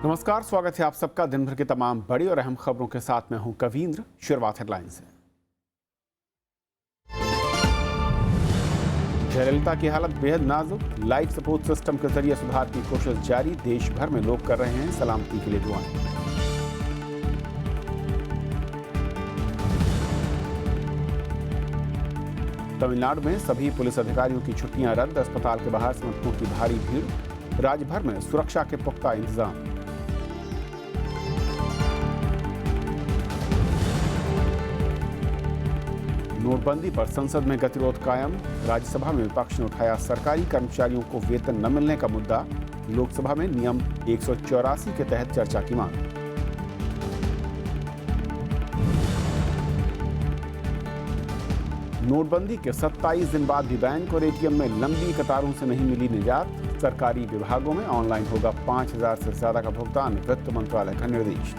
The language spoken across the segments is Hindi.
नमस्कार, स्वागत है आप सबका दिन भर की तमाम बड़ी और अहम खबरों के साथ मैं हूं कवींद्र। शुरुआत हेडलाइन से। जयललिता की हालत बेहद नाजुक, लाइफ सपोर्ट सिस्टम के जरिए सुधार की कोशिश जारी। देश भर में लोग कर रहे हैं सलामती के लिए दुआएं। तमिलनाडु में सभी पुलिस अधिकारियों की छुट्टियां रद्द, अस्पताल के बाहर समर्थकों की भारी भीड़। राज्य भर में सुरक्षा के पुख्ता इंतजाम। नोटबंदी पर संसद में गतिरोध कायम, राज्यसभा में विपक्ष ने उठाया सरकारी कर्मचारियों को वेतन न मिलने का मुद्दा। लोकसभा में नियम 184 के तहत चर्चा की मांग। नोटबंदी के 27 दिन बाद भी बैंक और एटीएम में लंबी कतारों से नहीं मिली निजात। सरकारी विभागों में ऑनलाइन होगा 5,000 से ज्यादा का भुगतान, वित्त मंत्रालय का निर्देश।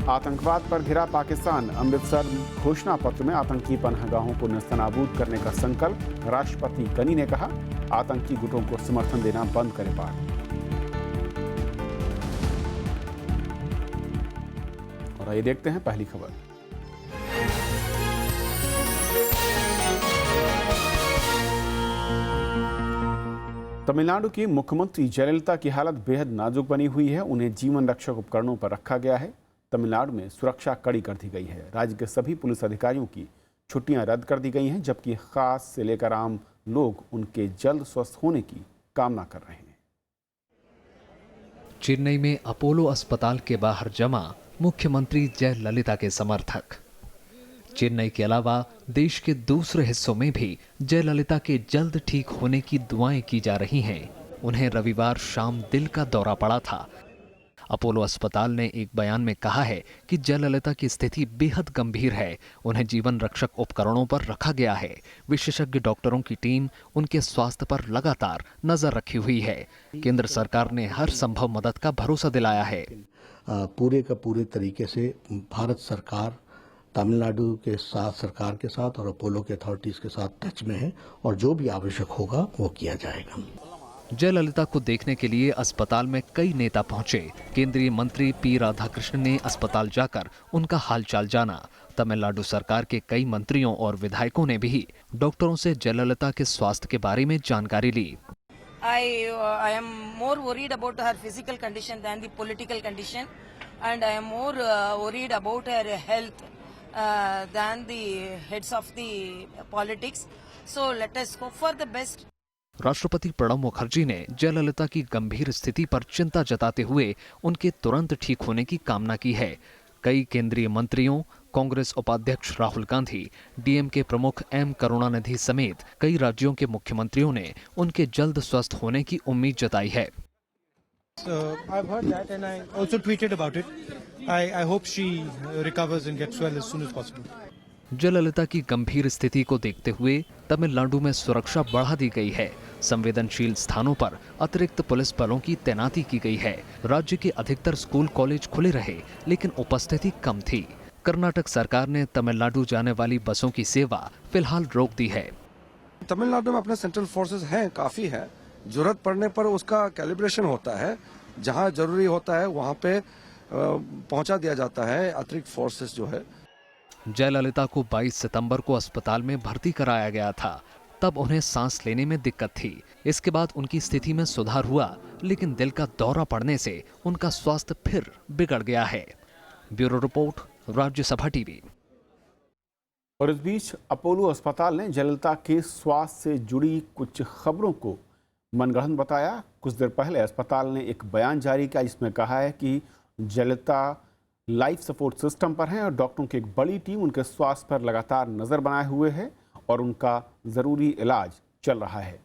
आतंकवाद पर घिरा पाकिस्तान, अमृतसर घोषणा पत्र में आतंकी पनाहगाहों को नेस्तनाबूद करने का संकल्प। राष्ट्रपति गनी ने कहा, आतंकी गुटों को समर्थन देना बंद करें पाक। और आइए देखते हैं पहली खबर। तमिलनाडु की मुख्यमंत्री जयललिता की हालत बेहद नाजुक बनी हुई है। उन्हें जीवन रक्षक उपकरणों पर रखा गया है। तमिलनाडु में सुरक्षा कड़ी कर दी गई है। राज्य के सभी पुलिस अधिकारियों की छुट्टियां रद्द कर दी गई हैं, जबकि खास से लेकर आम लोग उनके जल्द स्वस्थ होने की कामना कर रहे हैं। चेन्नई में अपोलो अस्पताल के बाहर जमा मुख्यमंत्री जयललिता के समर्थक। चेन्नई के अलावा देश के दूसरे हिस्सों में भी जयललिता के जल्द ठीक होने की दुआएं की जा रही हैं। उन्हें रविवार शाम दिल का दौरा पड़ा था। अपोलो अस्पताल ने एक बयान में कहा है कि जयललिता की स्थिति बेहद गंभीर है। उन्हें जीवन रक्षक उपकरणों पर रखा गया है। विशेषज्ञ डॉक्टरों की टीम उनके स्वास्थ्य पर लगातार नजर रखी हुई है। केंद्र सरकार ने हर संभव मदद का भरोसा दिलाया है। पूरे का पूरे तरीके से भारत सरकार तमिलनाडु के साथ सरकार के साथ और अपोलो के अथॉरिटीज के साथ टच में है और जो भी आवश्यक होगा वो किया जाएगा। जयललिता को देखने के लिए अस्पताल में कई नेता पहुंचे। केंद्रीय मंत्री पी राधाकृष्णन ने अस्पताल जाकर उनका हालचाल जाना। तमिलनाडु सरकार के कई मंत्रियों और विधायकों ने भी डॉक्टरों से जयललिता के स्वास्थ्य के बारे में जानकारी ली। I am more worried about her physical condition than the political condition, and I am more worried about her health than the heads of the politics. So let us hope for the best. राष्ट्रपति प्रणब मुखर्जी ने जयललिता की गंभीर स्थिति पर चिंता जताते हुए उनके तुरंत ठीक होने की कामना की है। कई केंद्रीय मंत्रियों, कांग्रेस उपाध्यक्ष राहुल गांधी, डीएमके प्रमुख एम करुणानिधि समेत कई राज्यों के मुख्यमंत्रियों ने उनके जल्द स्वस्थ होने की उम्मीद जताई है। I've heard that and I also tweeted about it. I hope she recovers and gets well as soon as possible. Jayalalithaa की गंभीर स्थिति को देखते हुए तमिलनाडु में सुरक्षा बढ़ा दी गई है। संवेदनशील स्थानों पर अतिरिक्त पुलिस बलों की तैनाती की गई है। राज्य के अधिकतर स्कूल कॉलेज खुले रहे, लेकिन उपस्थिति कम थी। कर्नाटक सरकार ने तमिलनाडु जाने वाली बसों की सेवा फिलहाल रोक दी है। तमिलनाडु में अपने सेंट्रल फोर्सेस हैं, काफी है। जरूरत पड़ने पर उसका कैलिब्रेशन होता है, जहां जरूरी होता है वहां पे पहुंचा दिया जाता है अतिरिक्त फोर्सेस जो है। जयललिता को 22 सितंबर को अस्पताल में भर्ती कराया गया था। तब उन्हें सांस लेने में दिक्कत थी। इसके बाद उनकी स्थिति में सुधार हुआ, लेकिन दिल का दौरा पड़ने से उनका स्वास्थ्य फिर बिगड़ गया है। Bureau report, Rajya Sabha TV. और इस बीच अपोलो अस्पताल ने जयललिता के स्वास्थ्य से जुड़ी कुछ खबरों को मनगढ़ंत बताया। कुछ देर पहले अस्पताल ने एक बयान जारी किया, जिसमें कहा है कि जयललिता लाइफ सपोर्ट सिस्टम पर हैं और डॉक्टरों की एक बड़ी टीम उनके स्वास्थ्य पर लगातार नज़र बनाए हुए है और उनका ज़रूरी इलाज चल रहा है।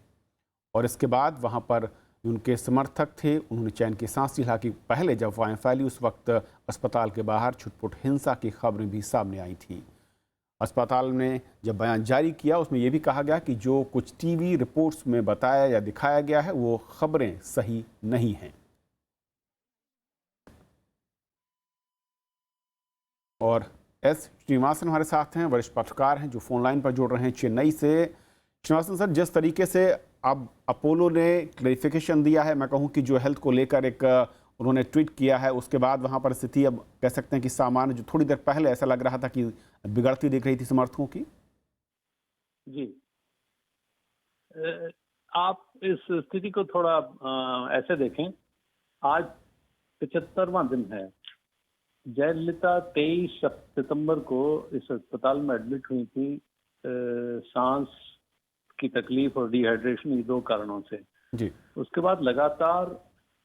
और इसके बाद वहां पर उनके समर्थक थे, उन्होंने चैन की सांस ली। हालांकि पहले जब अफवाहें फैली उस वक्त अस्पताल के बाहर छुटपुट हिंसा की खबरें भी सामने आई थी। अस्पताल ने जब बयान जारी किया उसमें यह भी कहा गया कि जो कुछ टीवी रिपोर्ट्स में बताया या दिखाया गया है वो खबरें सही नहीं हैं। और एस श्रीनिवासन हमारे साथ हैं, वरिष्ठ पत्रकार हैं जो फोन लाइन पर जुड़ रहे हैं चेन्नई से। श्रीनिवासन सर, जिस तरीके से अब अपोलो ने क्लैरिफिकेशन दिया है, मैं कहूँ कि जो हेल्थ को लेकर एक उन्होंने ट्वीट किया है, उसके बाद वहाँ पर स्थिति अब कह सकते हैं कि सामान्य, जो थोड़ी देर पहले ऐसा लग रहा था कि बिगड़ती दिख रही थी समर्थकों की। जी, आप इस स्थिति को थोड़ा ऐसे देखें। आज 75वां दिन है। जयललिता 23 सितंबर को इस अस्पताल में एडमिट हुई थी, सांस की तकलीफ और डिहाइड्रेशन, ये दो कारणों से। जी। उसके बाद लगातार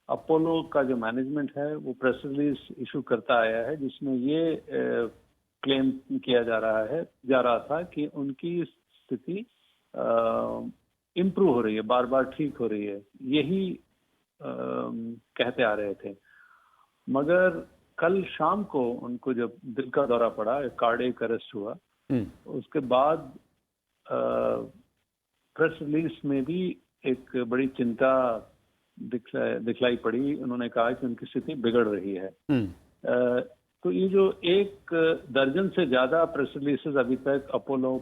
अपोलो का जो मैनेजमेंट है वो प्रेस रिलीज इशू करता आया है, जिसमें ये क्लेम किया जा रहा था कि उनकी स्थिति इम्प्रूव हो रही है, बार बार ठीक हो रही है, यही कहते आ रहे थे। मगर कल शाम को उनको जब दिल का दौरा पड़ा, कार्डियक अरेस्ट हुआ, उसके बाद प्रेस रिलीज में भी एक बड़ी चिंता दिखलाई पड़ी। उन्होंने कहा कि उनकी स्थिति बिगड़ रही है। तो ये जो 1 दर्जन से ज्यादा प्रेस रिलीजेस अभी तक अपोलो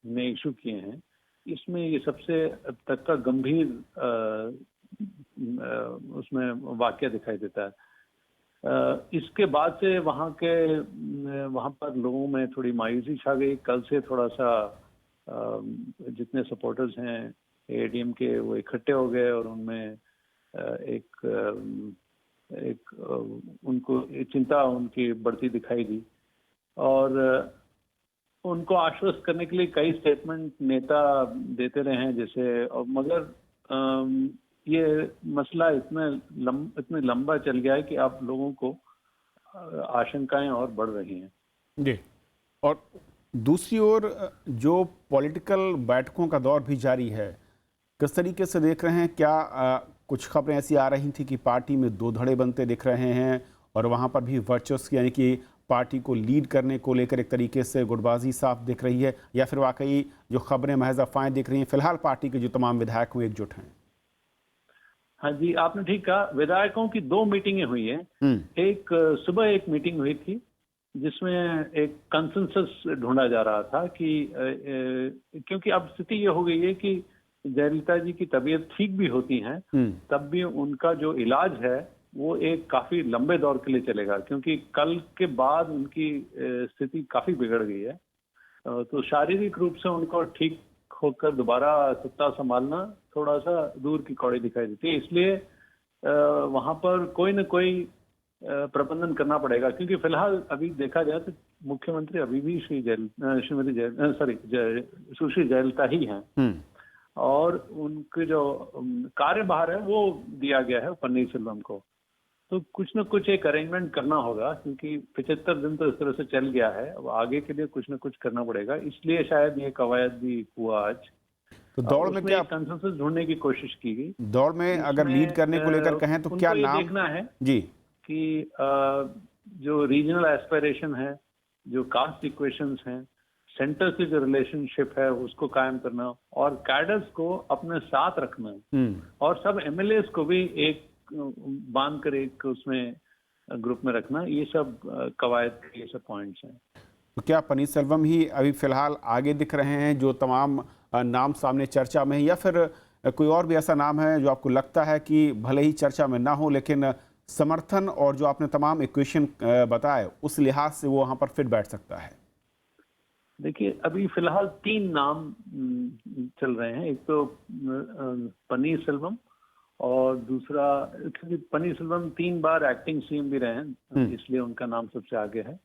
ने इशू किए हैं, इसमें ये सबसे अब तक का गंभीर उसमें वाकया दिखाई देता है। इसके बाद से वहाँ पर लोगों में थोड़ी मायूसी छा गई। कल से थोड़ा सा जितने सपोर्टर्स हैं एडीएम के, वो इकट्ठे हो गए और उनमें उनको चिंता उनकी बढ़ती दिखाई दी। और उनको आश्वस्त करने के लिए कई स्टेटमेंट नेता देते रहे हैं जैसे, मगर ये मसला इतने लंबा चल गया है कि अब लोगों को आशंकाएं और बढ़ रही हैं। जी। और दूसरी ओर जो पॉलिटिकल बैठकों का दौर भी जारी है, किस तरीके से देख रहे हैं? क्या कुछ खबरें ऐसी आ रही थी कि पार्टी में 2 धड़े बनते दिख रहे हैं और वहाँ पर भी वर्चस्व, यानी कि पार्टी को लीड करने को लेकर एक तरीके से गुटबाजी साफ दिख रही है, या फिर वाकई जो खबरें महज अफवाहें दिख रही हैं? फिलहाल पार्टी के जो तमाम विधायक हैं एकजुट हैं। हाँ जी, आपने ठीक कहा। विधायकों की 2 मीटिंगें हुई हैं। एक सुबह एक मीटिंग हुई थी जिसमें एक कंसेंसस ढूंढा जा रहा था कि क्योंकि अब स्थिति ये हो गई है कि जयललिता जी की तबीयत ठीक भी होती है, तब भी उनका जो इलाज है वो एक काफी लंबे दौर के लिए चलेगा, क्योंकि कल के बाद उनकी स्थिति काफी बिगड़ गई है। तो शारीरिक रूप से उनको ठीक होकर दोबारा सत्ता संभालना थोड़ा सा दूर की कौड़ी दिखाई देती है। इसलिए वहां पर कोई न कोई प्रबंधन करना पड़ेगा, क्योंकि फिलहाल अभी देखा जाए तो मुख्यमंत्री अभी भी सुश्री जयललिता ही हैं, और उनके जो कार्यभार है वो दिया गया है पन्नीरसेल्वम को। तो कुछ न कुछ एक अरेंजमेंट करना होगा, क्योंकि 75 दिन तो इस तरह से चल गया है, अब आगे के लिए कुछ न कुछ करना पड़ेगा। इसलिए शायद ये कवायद भी हुआ आज। तो दौड़ में क्या कंसेंसस ढूंढने की कोशिश की गई? दौड़ में अगर लीड करने को लेकर कहें तो क्या नाम देखना है जी कि जो रीजनल एस्पिरेशन है, जो कास्ट इक्वेशंस हैं, सेंटर से जो रिलेशनशिप है उसको कायम करना, और कैडर्स को अपने साथ रखना, और सब एमएलएस को भी एक बांध कर एक उसमें ग्रुप में रखना, ये सब कवायद के ये सब पॉइंट्स हैं। तो क्या पन्नीरसेल्वम ही अभी फिलहाल आगे दिख रहे हैं जो तमाम नाम सामने चर्चा में है, या फिर कोई और भी ऐसा नाम है जो आपको लगता है कि भले ही चर्चा में ना हो लेकिन समर्थन और जो आपने तमाम इक्वेशन बताए उस लिहाज से वो वहां पर फिट बैठ सकता है? देखिए, अभी फिलहाल 3 नाम चल रहे हैं। एक तो पन्नीरसेल्वम, और दूसरा, क्योंकि पन्नीरसेल्वम 3 बार एक्टिंग सीएम भी रहे हैं, इसलिए उनका नाम सबसे आगे है।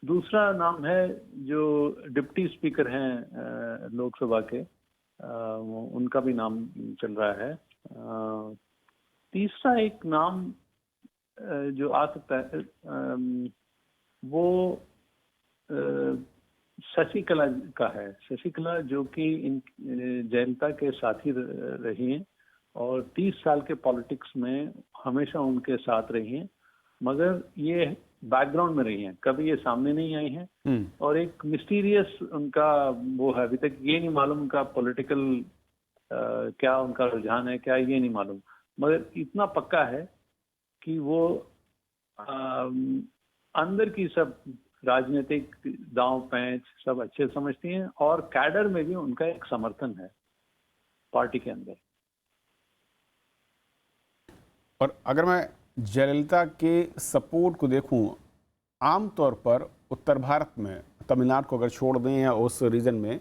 दूसरा नाम है जो डिप्टी स्पीकर हैं लोकसभा के, उनका भी नाम चल रहा है। तीसरा एक नाम जो आ सकता है वो शशिकला का है। शशिकला जो कि जयललिता के साथी रही हैं और 30 साल के पॉलिटिक्स में हमेशा उनके साथ रही हैं, मगर ये बैकग्राउंड में रही हैं, कभी ये सामने नहीं आई हैं। और एक मिस्टीरियस उनका वो है, अभी तक ये नहीं मालूम उनका पॉलिटिकल क्या उनका रुझान है, क्या ये नहीं मालूम, मगर इतना पक्का है कि वो अंदर की सब राजनीतिक दांव पैंच सब अच्छे समझती हैं, और कैडर में भी उनका एक समर्थन है। पार्टी के अंदर। और अगर मैं जयललिता के सपोर्ट को देखूं, आमतौर पर उत्तर भारत में, तमिलनाडु को अगर छोड़ दें या उस रीजन में,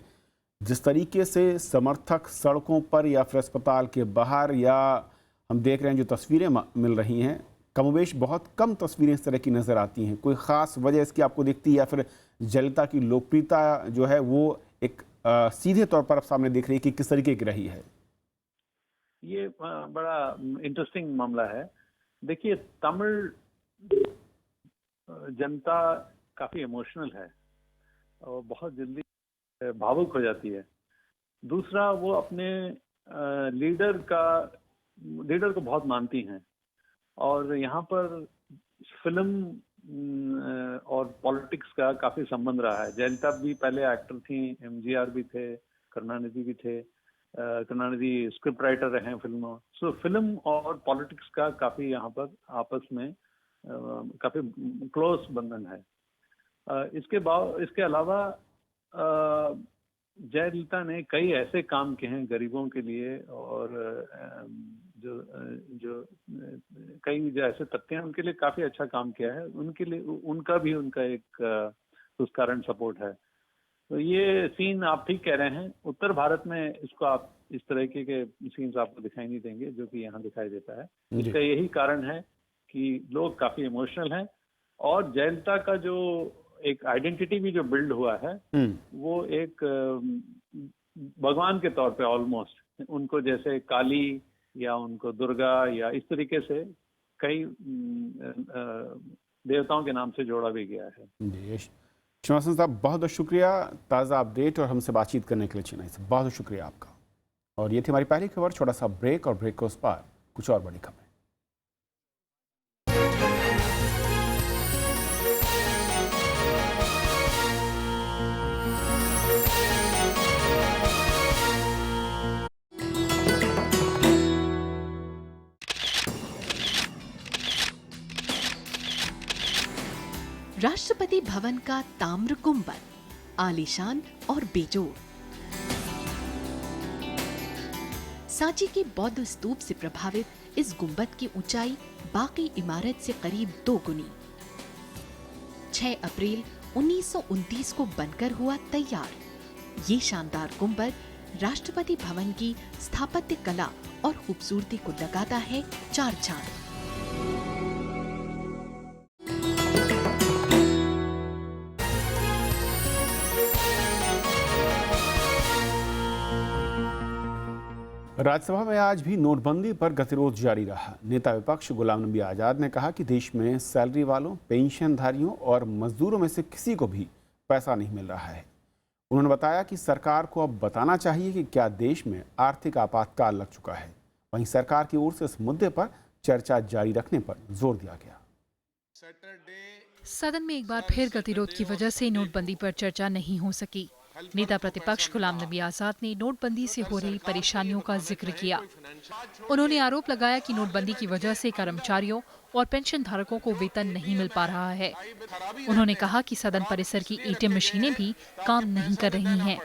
जिस तरीके से समर्थक सड़कों पर या फिर अस्पताल के बाहर, या हम देख रहे हैं जो तस्वीरें मिल रही हैं, कमोवेश बहुत कम तस्वीरें इस तरह की नज़र आती हैं। कोई ख़ास वजह इसकी आपको दिखती है, या फिर जयललिता की लोकप्रियता जो है वो एक सीधे तौर पर आप सामने देख रही है कि किस तरीके की रही है? ये बड़ा इंटरेस्टिंग मामला है। देखिए, तमिल जनता काफी इमोशनल है और बहुत जल्दी भावुक हो जाती है। दूसरा, वो अपने लीडर को बहुत मानती हैं, और यहाँ पर फिल्म और पॉलिटिक्स का काफी संबंध रहा है। जयललिता भी पहले एक्टर थी, एमजीआर भी थे, करुणानिधि भी थे। करुणानिधि स्क्रिप्ट राइटर रहे हैं फिल्मों। सो फिल्म और पॉलिटिक्स का काफी यहाँ पर आपस में काफी क्लोज बंधन है। इसके अलावा जयललिता ने कई ऐसे काम किए हैं गरीबों के लिए, और जो कई जो ऐसे तबके हैं उनके लिए काफी अच्छा काम किया है। उनके लिए उनका एक उस कारण सपोर्ट है। तो ये सीन आप ठीक कह रहे हैं, उत्तर भारत में इसको आप इस तरह के सीन्स आपको दिखाई नहीं देंगे जो कि यहाँ दिखाई देता है। इसका यही कारण है कि लोग काफी इमोशनल हैं, और जयललिता का जो एक आइडेंटिटी भी जो बिल्ड हुआ है वो एक भगवान के तौर पे ऑलमोस्ट, उनको जैसे काली या उनको दुर्गा या इस तरीके से कई देवताओं के नाम से जोड़ा भी गया है। श्रीनिवासन साहब, बहुत बहुत शुक्रिया ताज़ा अपडेट और हमसे बातचीत करने के लिए चेन्नई से। बहुत बहुत शुक्रिया आपका। और ये थी हमारी पहली खबर। छोटा सा ब्रेक, और ब्रेक के उस पार कुछ और बड़ी खबरें। राष्ट्रपति भवन का ताम्र गुंबद आलीशान और बेजोड़। सांची के बौद्ध स्तूप से प्रभावित इस गुंबद की ऊंचाई बाकी इमारत से करीब 2 गुनी। 6 अप्रैल 1929 को बनकर हुआ तैयार। ये शानदार गुंबद राष्ट्रपति भवन की स्थापत्य कला और खूबसूरती को लगाता है 4 चांद। राज्यसभा में आज भी नोटबंदी पर गतिरोध जारी रहा। नेता विपक्ष गुलाम नबी आजाद ने कहा कि देश में सैलरी वालों, पेंशनधारियों और मजदूरों में से किसी को भी पैसा नहीं मिल रहा है। उन्होंने बताया कि सरकार को अब बताना चाहिए कि क्या देश में आर्थिक आपातकाल लग चुका है। वहीं सरकार की ओर से इस मुद्दे पर चर्चा जारी रखने पर जोर दिया गया। सदन में एक बार फिर गतिरोध की वजह से नोटबंदी पर चर्चा नहीं हो सकी। नेता प्रतिपक्ष गुलाम नबी आजाद ने नोटबंदी से हो रही परेशानियों का जिक्र किया। उन्होंने आरोप लगाया कि नोटबंदी की वजह से कर्मचारियों और पेंशन धारकों को वेतन नहीं मिल पा रहा है। उन्होंने कहा कि सदन परिसर की एटीएम मशीनें भी काम नहीं कर रही हैं।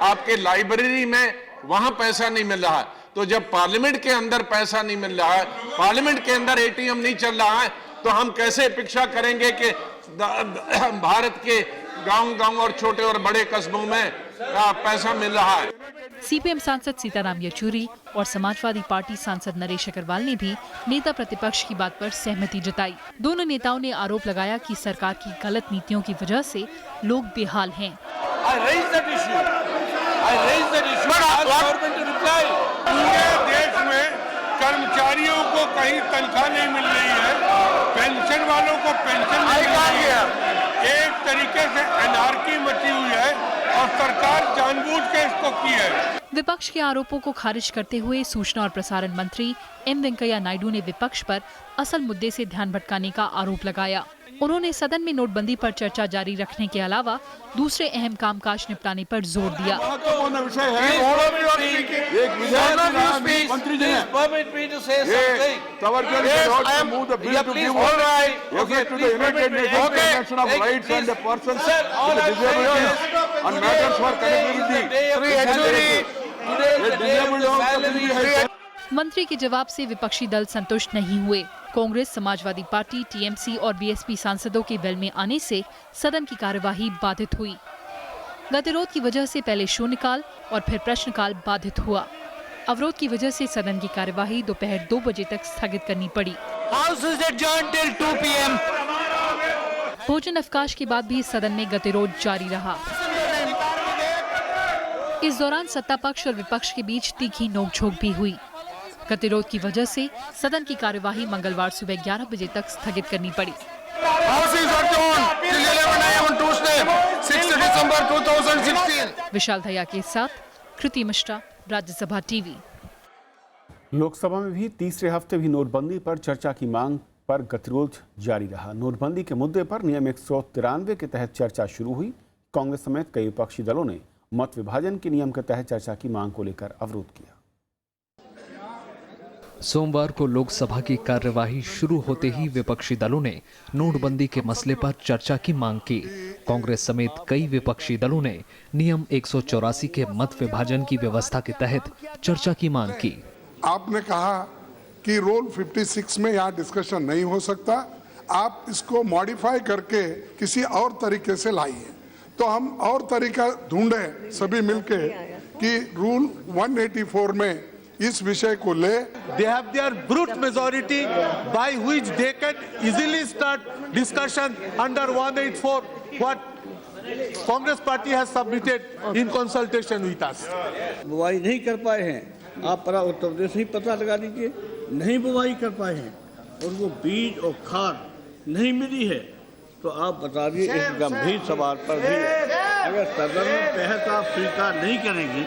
आपके लाइब्रेरी में वहाँ पैसा नहीं मिल रहा है, तो जब पार्लियामेंट के अंदर पैसा नहीं मिल रहा है, पार्लियामेंट के अंदर एटीएम नहीं चल रहा है, तो हम कैसे अपेक्षा करेंगे कि भारत के गांव और छोटे और बड़े कस्बों में पैसा मिल रहा है। सीपीएम सांसद सीताराम येचुरी और समाजवादी पार्टी सांसद नरेश अग्रवाल ने भी नेता प्रतिपक्ष की बात पर सहमति जताई। दोनों नेताओं ने आरोप लगाया कि सरकार की गलत नीतियों की वजह से लोग बेहाल हैं। पूरे देश में कर्मचारियों को कहीं तनख्वाह नहीं मिल रही है, पेंशन वालों को पेंशन नहीं मिल रही है। एक तरीके से एनार्की मची हुई है और सरकार जानबूझ के इसको की है। विपक्ष के आरोपों को खारिज करते हुए सूचना और प्रसारण मंत्री एम वेंकैया नायडू ने विपक्ष पर असल मुद्दे से ध्यान भटकाने का आरोप लगाया। उन्होंने सदन में नोटबंदी पर चर्चा जारी रखने के अलावा दूसरे अहम कामकाज निपटाने पर जोर दिया। मंत्री के जवाब से विपक्षी दल संतुष्ट नहीं हुए। कांग्रेस, समाजवादी पार्टी, टीएमसी और बीएसपी सांसदों के वेल में आने से सदन की कार्यवाही बाधित हुई। गतिरोध की वजह से पहले शून्यकाल और फिर प्रश्नकाल बाधित हुआ। अवरोध की वजह से सदन की कार्यवाही दोपहर 2 बजे तक स्थगित करनी पड़ी। भोजन अवकाश के बाद भी सदन में गतिरोध जारी रहा। इस दौरान सत्ता पक्ष और विपक्ष के बीच तीखी नोकझोंक भी हुई। गतिरोध की वजह से सदन की कार्यवाही मंगलवार सुबह 11 बजे तक स्थगित करनी पड़ी। विशाल दया के साथ कृति मिश्रा, राज्यसभा टीवी। लोकसभा में भी तीसरे हफ्ते भी नोटबंदी पर चर्चा की मांग पर गतिरोध जारी रहा। नोटबंदी के मुद्दे पर नियम 193 के तहत चर्चा शुरू हुई। कांग्रेस समेत कई विपक्षी दलों ने मत विभाजन के नियम के तहत चर्चा की मांग को लेकर अवरोध किया। सोमवार को लोकसभा की कार्यवाही शुरू होते ही विपक्षी दलों ने नोटबंदी के मसले पर चर्चा की मांग की। कांग्रेस समेत कई विपक्षी दलों ने नियम 184 के मत विभाजन की व्यवस्था के तहत चर्चा की मांग की। आपने कहा कि रूल 56 में यहाँ डिस्कशन नहीं हो सकता, आप इसको मॉडिफाई करके किसी और तरीके से लाइए। तो हम और तरीका ढूंढे सभी मिलके कि रूल 184 में इस विषय को ले। They have their brute majority by which they can easily start discussion under 184 what Congress party has submitted in consultation with us. बुवाई नहीं कर पाए हैं, आप परा उत्तर प्रदेश ही पता लगा लीजिए। नहीं बुवाई कर पाए हैं, उनको बीज और खाद नहीं मिली है, तो आप बता दिए इस गंभीर सवाल पर भी अगर सदन में बहस आप स्वीकार नहीं करेंगे।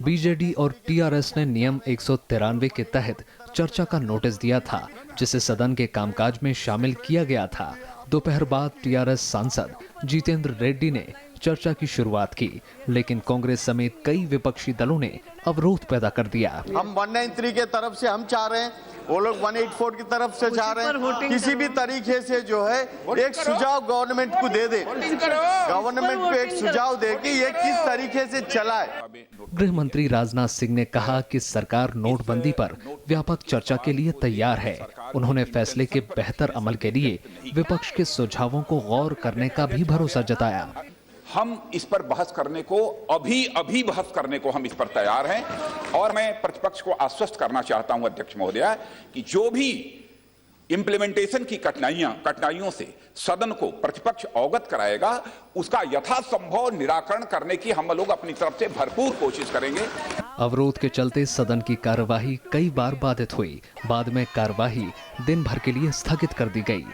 बीजेडी और टीआरएस ने नियम 193 के तहत चर्चा का नोटिस दिया था, जिसे सदन के कामकाज में शामिल किया गया था। दोपहर बाद टीआरएस सांसद जितेंद्र रेड्डी ने चर्चा की शुरुआत की, लेकिन कांग्रेस समेत कई विपक्षी दलों ने अवरोध पैदा कर दिया। हम 193 के तरफ से हम चाह रहे हैं, वो लोग 184 की तरफ से चाह रहे हैं। किसी भी तरीके से जो है एक सुझाव गवर्नमेंट को दे दे, गवर्नमेंट को एक सुझाव दे कि ये किस तरीके से चलाए। गृह मंत्री राजनाथ सिंह ने कहा कि सरकार नोटबंदी पर व्यापक चर्चा के लिए तैयार है। उन्होंने फैसले के बेहतर अमल के लिए विपक्ष के सुझावों को गौर करने का भी भरोसा जताया। हम इस पर बहस करने को अभी बहस करने को हम इस पर तैयार हैं, और मैं प्रतिपक्ष को आश्वस्त करना चाहता हूं अध्यक्ष महोदया कि जो भी इंप्लीमेंटेशन की कठिनाइयों से सदन को प्रतिपक्ष अवगत कराएगा, उसका यथासंभव निराकरण करने की हम लोग अपनी तरफ से भरपूर कोशिश करेंगे। अवरोध के चलते सदन की कार्यवाही कई बार बाधित हुई। बाद में कार्यवाही दिन भर के लिए स्थगित कर दी गई।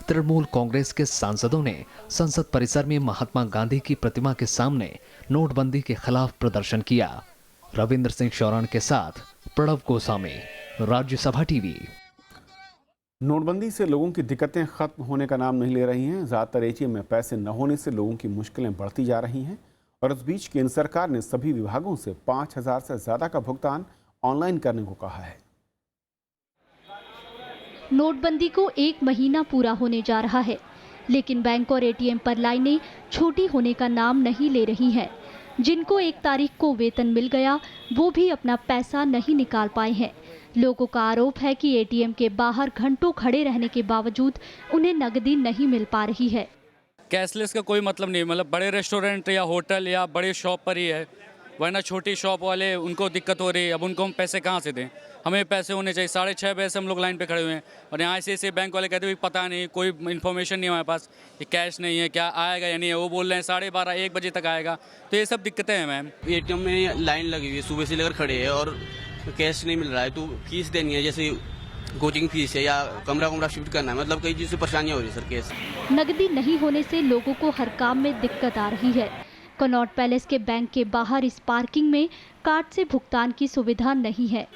तृणमूल कांग्रेस के सांसदों ने संसद परिसर में महात्मा गांधी की प्रतिमा के सामने नोटबंदी के खिलाफ प्रदर्शन किया। रविंद्र सिंह शौरण के साथ प्रणव गोस्वामी, राज्यसभा टीवी। नोटबंदी से लोगों की दिक्कतें खत्म होने का नाम नहीं ले रही हैं। ज़्यादातर एटीएम में पैसे न होने से लोगों की मुश्किलें बढ़ती जा रही हैं, और इस बीच केंद्र सरकार ने सभी विभागों से 5,000 से ज़्यादा का भुगतान ऑनलाइन करने को कहा है। नोटबंदी को 1 महीना पूरा होने जा रहा है, लेकिन बैंक और एटीएम पर लाइनें छोटी होने का नाम नहीं ले रही हैं। जिनको 1 तारीख को वेतन मिल गया, वो भी अपना पैसा नहीं निकाल पाए हैं। लोगों का आरोप है कि एटीएम के बाहर घंटों खड़े रहने के बावजूद उन्हें नकदी नहीं मिल पा रही है। कैशलेस का कोई मतलब नहीं, मतलब बड़े रेस्टोरेंट या होटल या बड़े शॉप पर ही है, वरना छोटी शॉप वाले उनको दिक्कत हो रही है। अब उनको हम पैसे कहाँ से दें? हमें पैसे होने चाहिए। 6:30 बजे से हम लोग लाइन पे खड़े हुए हैं, और यहाँ से बैंक वाले कहते हैं पता नहीं, कोई इन्फॉर्मेशन नहीं है हमारे पास कि कैश नहीं है, क्या आएगा या नहीं है। वो बोल रहे हैं 12:30-1 बजे तक आएगा। तो ये सब दिक्कतें हैं मैम। एटीएम में लाइन लगी हुई है, सुबह से लेकर खड़े हैं और कैश नहीं मिल रहा है। तो फीस देनी है, जैसे कोचिंग फीस है या कमरा शिफ्ट करना है, मतलब कई चीज़ से परेशानियाँ हो रही है सर। केस नकदी नहीं होने से लोगों को हर काम में दिक्कत आ रही है। कनॉट पैलेस के बैंक के बाहर इस पार्किंग में कार्ड से भुगतान की सुविधा नहीं है।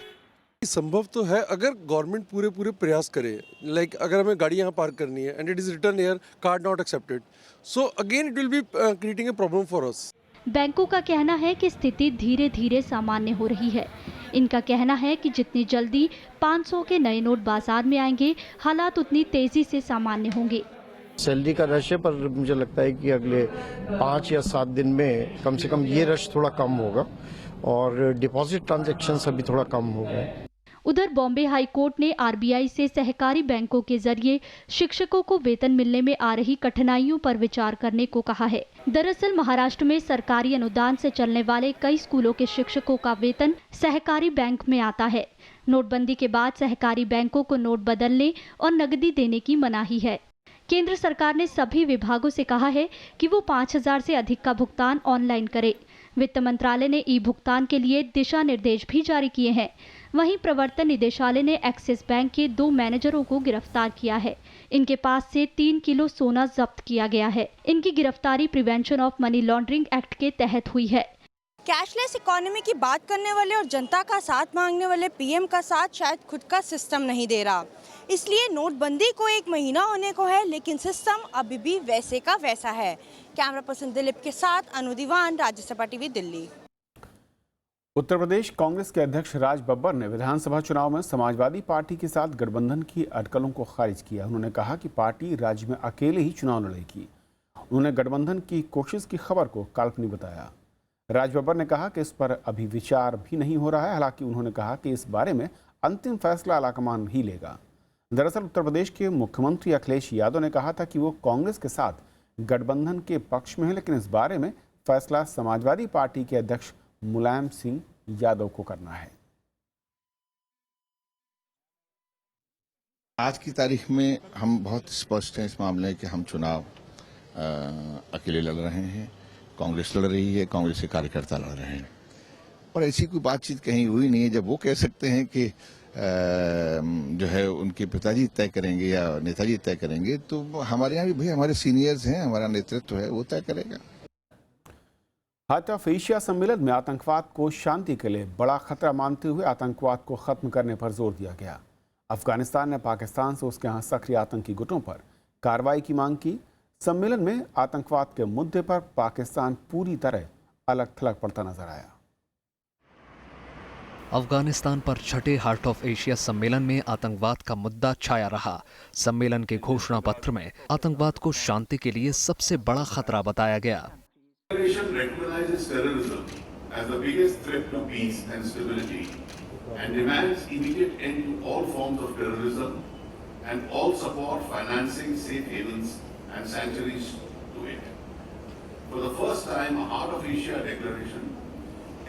संभव तो है अगर गवर्नमेंट पूरे प्रयास करे। लाइक अगर हमें गाड़ी यहाँ पार्क करनी है and it is return here, card not accepted, so again it will be creating a problem for us. बैंकों का कहना है कि स्थिति धीरे धीरे सामान्य हो रही है। इनका कहना है कि जितनी जल्दी 500 के नए नोट बाजार में आएंगे, हालात उतनी तेजी से सामान्य होंगे। सैलरी का रश है, पर मुझे लगता है कि अगले 5 या 7 दिन में कम से कम ये रश थोड़ा कम होगा और डिपॉजिट ट्रांजैक्शंस अभी थोड़ा कम हो गए। उधर बॉम्बे हाई कोर्ट ने आरबीआई से सहकारी बैंकों के जरिए शिक्षकों को वेतन मिलने में आ रही कठिनाइयों पर विचार करने को कहा है। दरअसल महाराष्ट्र में सरकारी अनुदान से चलने वाले कई स्कूलों के शिक्षकों का वेतन सहकारी बैंक में आता है। नोटबंदी के बाद सहकारी बैंकों को नोट बदलने और नकदी देने की मनाही है। केंद्र सरकार ने सभी विभागों से कहा है कि वो 5000 से अधिक का भुगतान ऑनलाइन करे। वित्त मंत्रालय ने ई भुगतान के लिए दिशा निर्देश भी जारी किए हैं। वहीं प्रवर्तन निदेशालय ने एक्सिस बैंक के 2 मैनेजरों को गिरफ्तार किया है। इनके पास से 3 किलो सोना जब्त किया गया है। इनकी गिरफ्तारी prevention of money laundering act के तहत हुई है। कैशलेस इकोनॉमी की बात करने वाले और जनता का साथ मांगने वाले पीएम का साथ शायद खुद का सिस्टम नहीं दे रहा। इसलिए नोटबंदी को 1 महीना होने को है, लेकिन सिस्टम अभी भी वैसे का वैसा है। कैमरा पर्सन दिलीप के साथ अनु दीवान, राज्यसभा टीवी, दिल्ली। उत्तर प्रदेश कांग्रेस के अध्यक्ष राज बब्बर ने विधानसभा चुनाव में समाजवादी पार्टी के साथ गठबंधन की अटकलों को खारिज किया। उन्होंने कहा कि पार्टी राज्य में अकेले ही चुनाव लड़ेगी। उन्होंने गठबंधन की कोशिश की खबर को काल्पनिक बताया। राज बब्बर ने कहा कि इस पर अभी विचार भी नहीं हो रहा है। हालांकि उन्होंने कहा कि इस बारे में अंतिम फैसला आलाकमान ही लेगा। दरअसल उत्तर प्रदेश के मुख्यमंत्री अखिलेश यादव ने कहा था कि वो कांग्रेस के साथ गठबंधन के पक्ष में है, लेकिन इस बारे में फैसला समाजवादी पार्टी के अध्यक्ष मुलायम सिंह यादव को करना है। आज की तारीख में हम बहुत स्पष्ट हैं इस मामले कि हम चुनाव अकेले लड़ रहे हैं। कांग्रेस लड़ रही है, कांग्रेस के कार्यकर्ता लड़ रहे हैं, और ऐसी कोई बातचीत कहीं हुई नहीं है जब वो कह सकते हैं कि जो है उनके पिताजी तय करेंगे या नेताजी तय करेंगे। तो हमारे यहाँ भी भाई हमारे सीनियर्स हैं, हमारा नेतृत्व है, वो तय करेगा। हार्ट ऑफ एशिया सम्मेलन में आतंकवाद को शांति के लिए बड़ा खतरा मानते हुए आतंकवाद को खत्म करने पर जोर दिया गया। अफगानिस्तान ने पाकिस्तान से उसके यहाँ सक्रिय आतंकी गुटों पर कार्रवाई की मांग की। सम्मेलन में आतंकवाद के मुद्दे पर पाकिस्तान पूरी तरह अलग थलग पड़ता नजर आया। अफगानिस्तान पर छठे हार्ट ऑफ एशिया सम्मेलन में आतंकवाद का मुद्दा छाया रहा। सम्मेलन के घोषणा पत्र में आतंकवाद को शांति के लिए सबसे बड़ा खतरा बताया गया। recognizes terrorism as the biggest threat to peace and stability and demands immediate end to all forms of terrorism and all support financing safe havens and sanctuaries to it. For the first time, a Heart of Asia declaration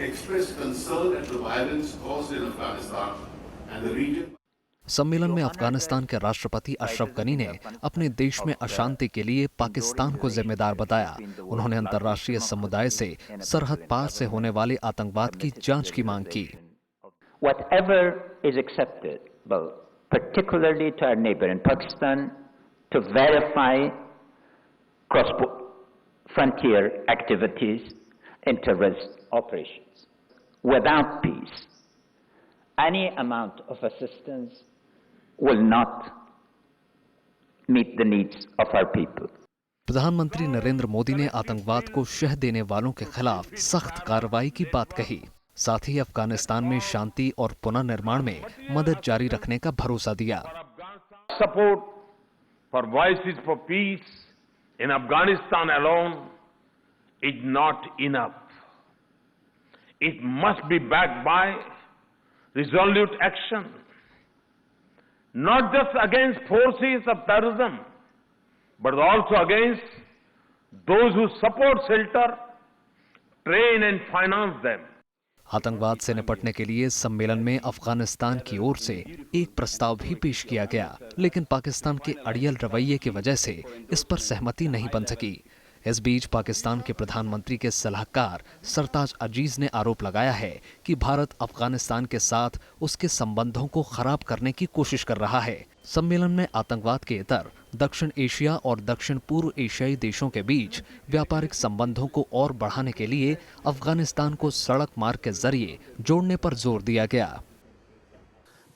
expressed concern at the violence caused in Afghanistan and the region. सम्मेलन में अफगानिस्तान के राष्ट्रपति अशरफ गनी ने अपने देश में अशांति के लिए पाकिस्तान को जिम्मेदार बताया। उन्होंने अंतर्राष्ट्रीय समुदाय से सरहद पार से होने वाले आतंकवाद की जांच की मांग की। Whatever is acceptable, particularly to our neighbor in Pakistan, to verify cross-frontier activities in terrorist operations. Without peace, any amount of assistance will not meet the needs of our people. प्रधानमंत्री नरेंद्र मोदी ने आतंकवाद को शह देने वालों के खिलाफ सख्त कार्रवाई की बात कही। साथ ही अफगानिस्तान में शांति और पुनर्निर्माण में मदद जारी रखने का भरोसा दिया। Support for Voices for Peace in Afghanistan alone is not enough. It must be backed by resolute action, not just against forces of terrorism, but also against those who support, shelter, train and finance them. आतंकवाद से निपटने के लिए सम्मेलन में अफगानिस्तान की ओर से एक प्रस्ताव भी पेश किया गया, लेकिन पाकिस्तान के अड़ियल रवैये की वजह से इस पर सहमति नहीं बन सकी। इस बीच पाकिस्तान के प्रधानमंत्री के सलाहकार सरताज अजीज ने आरोप लगाया है कि भारत अफगानिस्तान के साथ उसके संबंधों को खराब करने की कोशिश कर रहा है। सम्मेलन में आतंकवाद के इतर दक्षिण एशिया और दक्षिण पूर्व एशियाई देशों के बीच व्यापारिक संबंधों को और बढ़ाने के लिए अफगानिस्तान को सड़क मार्ग के जरिए जोड़ने पर जोर दिया गया।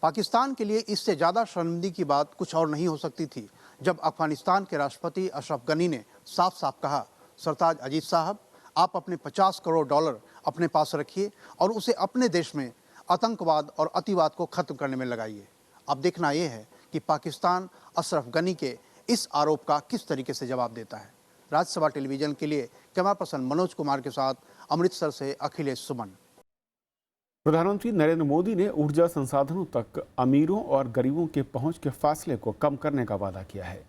पाकिस्तान के लिए इससे ज्यादा शर्मिंदगी की बात कुछ और नहीं हो सकती थी जब अफगानिस्तान के राष्ट्रपति अशरफ गनी ने साफ साफ कहा, सरताज अजीज साहब, आप अपने 50 करोड़ डॉलर अपने पास रखिए और उसे अपने देश में आतंकवाद और अतिवाद को खत्म करने में लगाइए। अब देखना यह है कि पाकिस्तान अशरफ गनी के इस आरोप का किस तरीके से जवाब देता है। राज्यसभा टेलीविजन के लिए कैमरा पर्सन मनोज कुमार के साथ अमृतसर से अखिलेश सुमन। प्रधानमंत्री नरेंद्र मोदी ने ऊर्जा संसाधनों तक अमीरों और गरीबों के पहुंच के फासले को कम करने का वादा किया है।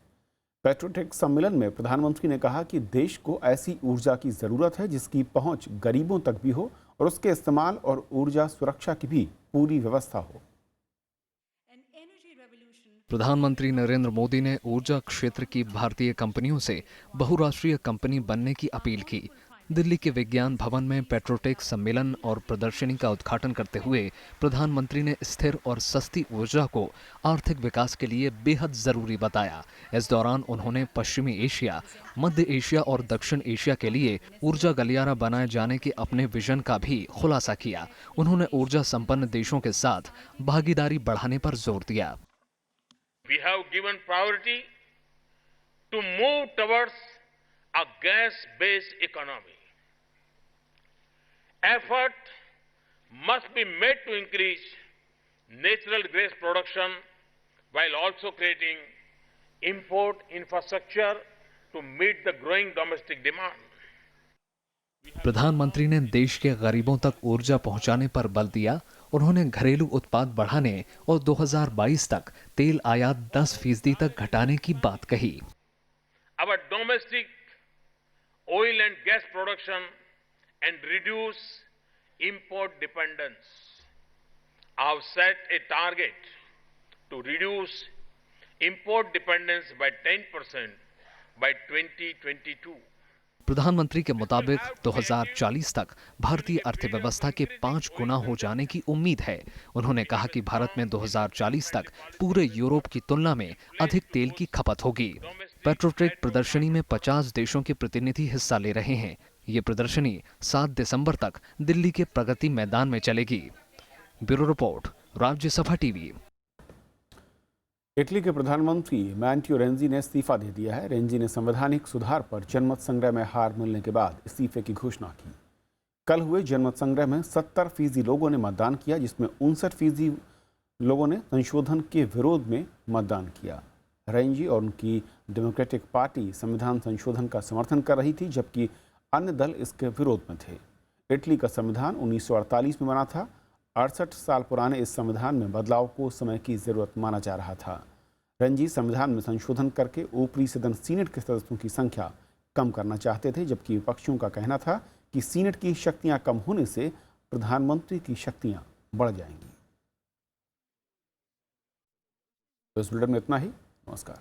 पेट्रोटेक सम्मेलन में प्रधानमंत्री ने कहा कि देश को ऐसी ऊर्जा की जरूरत है जिसकी पहुंच गरीबों तक भी हो और उसके इस्तेमाल और ऊर्जा सुरक्षा की भी पूरी व्यवस्था हो। प्रधानमंत्री नरेंद्र मोदी ने ऊर्जा क्षेत्र की भारतीय कंपनियों से बहुराष्ट्रीय कंपनी बनने की अपील की। दिल्ली के विज्ञान भवन में पेट्रोटेक सम्मेलन और प्रदर्शनी का उद्घाटन करते हुए प्रधानमंत्री ने स्थिर और सस्ती ऊर्जा को आर्थिक विकास के लिए बेहद जरूरी बताया। इस दौरान उन्होंने पश्चिमी एशिया, मध्य एशिया और दक्षिण एशिया के लिए ऊर्जा गलियारा बनाए जाने के अपने विजन का भी खुलासा किया। उन्होंने ऊर्जा संपन्न देशों के साथ भागीदारी बढ़ाने पर जोर दिया। We have given priority to move towards a gas-based economy. Effort must be made to increase natural gas production while also creating import infrastructure to meet the growing domestic demand. प्रधानमंत्री ने देश के गरीबों तक ऊर्जा पहुंचाने पर बल दिया। उन्होंने घरेलू उत्पाद बढ़ाने और 2022 तक तेल आयात 10% तक घटाने की बात कही। Our domestic oil and gas production and reduce import dependence. I have set a target to reduce import dependence by 10% by 2022. प्रधानमंत्री के मुताबिक 2040 तक भारतीय अर्थव्यवस्था के 5 गुना हो जाने की उम्मीद है। उन्होंने कहा कि भारत में 2040 तक पूरे यूरोप की तुलना में अधिक तेल की खपत होगी। पेट्रोटेक प्रदर्शनी में 50 देशों के प्रतिनिधि हिस्सा ले रहे हैं। ये प्रदर्शनी 7 दिसंबर तक दिल्ली के प्रगति मैदान में चलेगी। Bureau report, Rajya Sabha TV. Italy के प्रधानमंत्री मैटेओ रेंजी ने इस्तीफा दे दिया है। रेंजी ने संवैधानिक सुधार पर जनमत संग्रह में हार मिलने के बाद इस्तीफे की घोषणा की। कल हुए जनमत संग्रह में 70% लोगों ने मतदान किया, जिसमें 59% लोगों ने संशोधन के विरोध में मतदान किया। रेंजी और उनकी डेमोक्रेटिक पार्टी संविधान संशोधन का समर्थन कर रही थी, जबकि अन्य दल इसके विरोध में थे। इटली का संविधान 1948 में बना था। 68 साल पुराने इस संविधान में बदलाव को समय की जरूरत माना जा रहा था। रेंजी संविधान में संशोधन करके ऊपरी सदन सीनेट के सदस्यों की संख्या कम करना चाहते थे, जबकि विपक्षियों का कहना था कि सीनेट की शक्तियां कम होने से प्रधानमंत्री की शक्तियां बढ़ जाएंगी। तो इस बुलेटिन में इतना ही। नमस्कार।